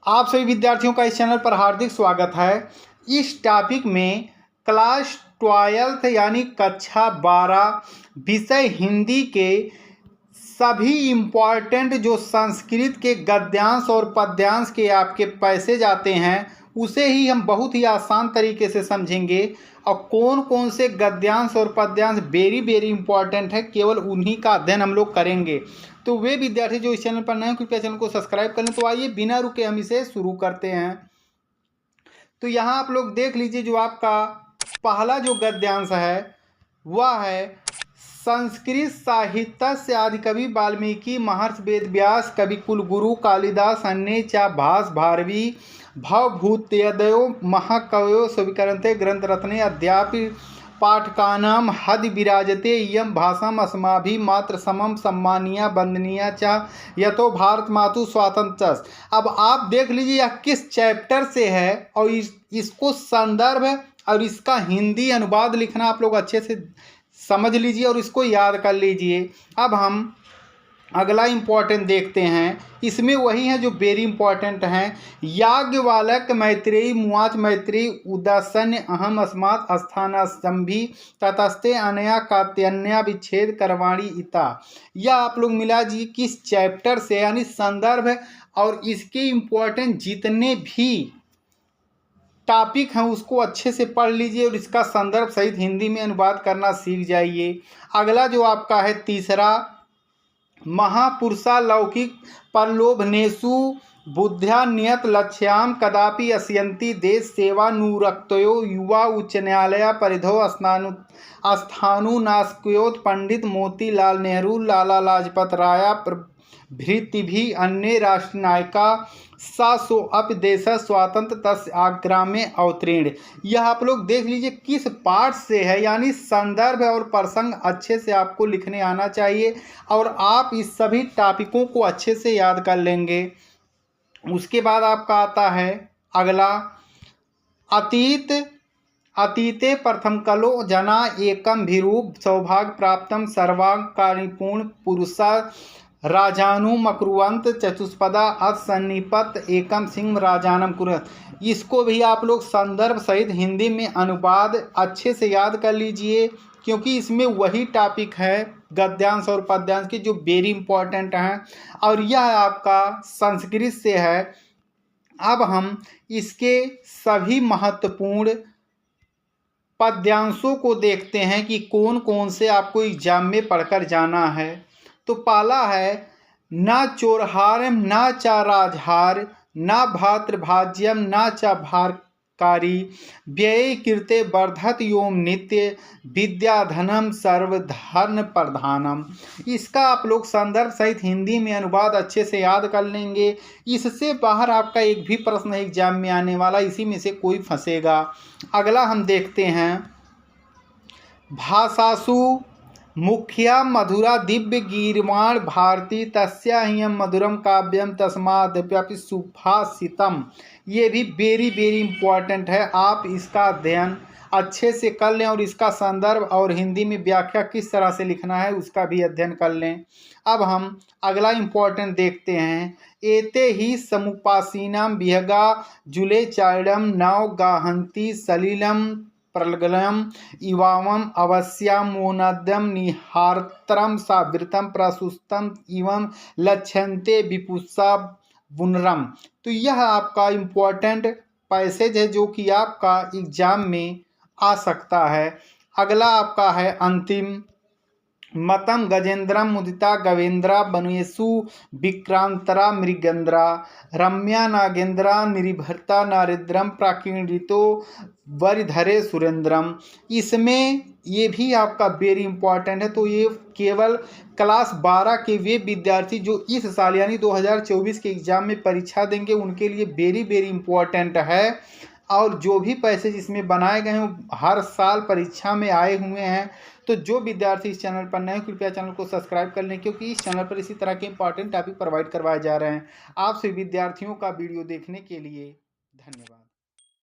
आप सभी विद्यार्थियों का इस चैनल पर हार्दिक स्वागत है। इस टॉपिक में क्लास 12 यानी कक्षा 12 विषय हिंदी के सभी इम्पॉर्टेंट जो संस्कृत के गद्यांश और पद्यांश के आपके पैसेज आते हैं उसे ही हम बहुत ही आसान तरीके से समझेंगे। और कौन कौन से गद्यांश और पद्यांश वेरी वेरी इंपॉर्टेंट है, केवल उन्हीं का अध्ययन हम लोग करेंगे। तो वे विद्यार्थी जो इस चैनल पर नए हैं कृपया चैनल को सब्सक्राइब कर लें। तो आइए बिना रुके हम इसे शुरू करते हैं। तो यहाँ आप लोग देख लीजिए, जो आपका पहला जो गद्यांश है वह है संस्कृत साहित्य से आदि कवि वाल्मीकि महर्षि वेद व्यास कवि कुलगुरु कालिदास अन्य चा भास भारवी भवभूतयदयो महाकवयो स्वीकरन्ते ग्रंथ रत्ने अद्यापि पाठकानां हद विराजते इयं भाषाम् अस्माभिः मात्र समम सम्मानीया वंदनीया च यतो भारत मातु स्वातंत्रस्। अब आप देख लीजिए यह किस चैप्टर से है और इसको संदर्भ और इसका हिंदी अनुवाद लिखना आप लोग अच्छे से समझ लीजिए और इसको याद कर लीजिए। अब हम अगला इम्पॉर्टेंट देखते हैं। इसमें वही हैं जो वेरी इंपॉर्टेंट हैं। याज्ञवल्क्य मैत्रेयी मुवाच मैत्रेयी उदासन्य अहम अस्मात् स्थानसंभि ततस्ते अनया कात्यन्या विच्छेद करवाणी इता। यह आप लोग मिला जी किस चैप्टर से यानी संदर्भ और इसके इम्पॉर्टेंट जितने भी टॉपिक हैं उसको अच्छे से पढ़ लीजिए और इसका संदर्भ सहित हिंदी में अनुवाद करना सीख जाइए। अगला जो आपका है तीसरा, महापुरुषा लौकिक परलोभनेषु बुद्ध्या नियत लक्ष्याम कदापि अस्यन्ति देश सेवा नूरक्तयो युवा उच्च न्यायालय परिधो स्थानु नास्कोत पंडित मोतीलाल नेहरू लाला लाजपत राय भृति भी अन्य राष्ट्रनायका सासो अप देश स्वातंत्र तस् आग्रामे अवतीर्ण। यह आप लोग देख लीजिए किस पाठ से है, यानी संदर्भ और प्रसंग अच्छे से आपको लिखने आना चाहिए और आप इस सभी टॉपिकों को अच्छे से याद कर लेंगे। उसके बाद आपका आता है अगला, अतीते प्रथम कलो जना एकम भिरूप सौभाग्य प्राप्तम सर्वांकारिपूर्ण पुरुषा राजानुमकुर्वन्त चतुष्पदा असन्निपत एकम सिंह राजानम कुर्वत। इसको भी आप लोग संदर्भ सहित हिंदी में अनुवाद अच्छे से याद कर लीजिए, क्योंकि इसमें वही टॉपिक है गद्यांश और पद्यांश के जो वेरी इंपॉर्टेंट हैं और यह आपका संस्कृत से है। अब हम इसके सभी महत्वपूर्ण पद्यांशों को देखते हैं कि कौन कौन से आपको एग्जाम में पढ़कर जाना है। तो पहला है, न चोरहारम न चा राजहार न भातृभाज्यम न चा भारकारी व्यय कीर्ते वर्धत योम नित्य विद्याधनम सर्वधन प्रधानम। इसका आप लोग संदर्भ सहित हिंदी में अनुवाद अच्छे से याद कर लेंगे। इससे बाहर आपका एक भी प्रश्न एग्जाम में आने वाला, इसी में से कोई फंसेगा। अगला हम देखते हैं, भाषासु मुख्या मधुरा दिव्य गीर्वाण भारती तस्या हियम मधुरम काव्यम तस्माद्यपि सुभाषितम। ये भी वेरी वेरी इंपॉर्टेंट है, आप इसका अध्ययन अच्छे से कर लें और इसका संदर्भ और हिंदी में व्याख्या किस तरह से लिखना है उसका भी अध्ययन कर लें। अब हम अगला इम्पॉर्टेंट देखते हैं, एते ही समुपासीनाम विहगा जुले चाइडम नव गाहंती सलिलम प्रलगलम इवावम अवश्यामोनद्यम निहारत्रम सावृतम प्रसुस्तम इवम लक्ष्यन्ते विपुषा बुनरम। तो यह आपका इम्पॉर्टेंट पैसेज है जो कि आपका एग्जाम में आ सकता है। अगला आपका है अंतिम, मतम गजेंद्रम मुदिता गवेंद्रा बनुयेषु विक्रांतरा मृगेंद्रा रम्या नागेंद्रा निरिभरता नारिद्रम प्राकीर्णितो वरिधरे सुरेंद्रम। इसमें ये भी आपका वेरी इंपॉर्टेंट है। तो ये केवल क्लास 12 के वे विद्यार्थी जो इस साल यानी 2024 के एग्ज़ाम में परीक्षा देंगे उनके लिए वेरी वेरी इंपॉर्टेंट है। और जो भी पैसेज इसमें बनाए गए हैं वो हर साल परीक्षा में आए हुए हैं। तो जो विद्यार्थी इस चैनल पर नए हैं कृपया चैनल को सब्सक्राइब कर लें, क्योंकि इस चैनल पर इसी तरह के इंपॉर्टेंट टॉपिक प्रोवाइड करवाए जा रहे हैं। आप सभी विद्यार्थियों का वीडियो देखने के लिए धन्यवाद।